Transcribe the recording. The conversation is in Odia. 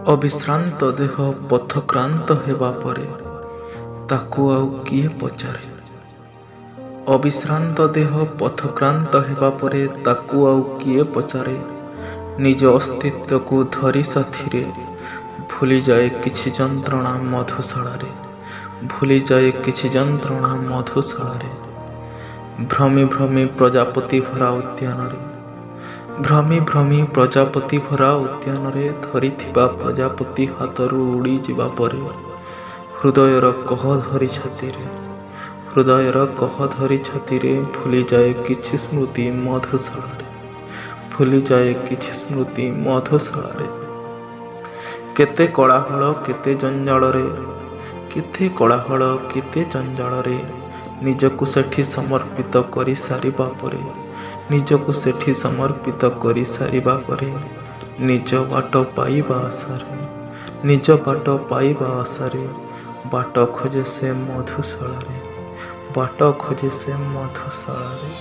ଅବିଶ୍ରାନ୍ତ ଦେହ ପଥକ୍ରାନ୍ତ ହେବା ପରେ ତାକୁ ଆଉ କିଏ ପଚାରେ? ଅବିଶ୍ରାନ୍ତ ଦେହ ପଥକ୍ରାନ୍ତ ହେବା ପରେ ତାକୁ ଆଉ କିଏ ପଚାରେ? ନିଜ ଅସ୍ତିତ୍ୱକୁ ଧରି ସାଥିରେ ଭୁଲିଯାଏ କିଛି ଯନ୍ତ୍ରଣା ମଧୁଶାଳାରେ, ଭୁଲିଯାଏ କିଛି ଯନ୍ତ୍ରଣା ମଧୁଶାଳାରେ। ଭ୍ରମି ଭ୍ରମି ପ୍ରଜାପତି ଭରା ଉଦ୍ୟାନରେ, ଭ୍ରମି ଭ୍ରମି ପ୍ରଜାପତି ଭରା ଉଦ୍ୟାନରେ ଧରିଥିବା ପ୍ରଜାପତି ହାତରୁ ଉଡ଼ିଯିବା ପରେ ହୃଦୟର କହ ଧରି ଛାତିରେ, ହୃଦୟର କହ ଧରି ଛାତିରେ ଭୁଲିଯାଏ କିଛି ସ୍ମୃତି ମଧୁଶାଳାରେ, ଭୁଲିଯାଏ କିଛି ସ୍ମୃତି ମଧୁଶାଳାରେ। କେତେ କୋଳାହଳ କେତେ ଜଞ୍ଜାଳରେ, କେତେ କୋଳାହଳ କେତେ ଜଞ୍ଜାଳରେ ନିଜକୁ ସେଠି ସମର୍ପିତ କରି ସାରିବା ପରେ, ନିଜକୁ ସେଠି ସମର୍ପିତ କରି ସାରିବା ପରେ ନିଜ ବାଟ ପାଇବା ଆଶାରେ, ନିଜ ବାଟ ପାଇବା ଆଶାରେ ବାଟ ଖୋଜେ ସେ ମଧୁଶାଳାରେ, ବାଟ ଖୋଜେ ସେ ମଧୁଶାଳାରେ।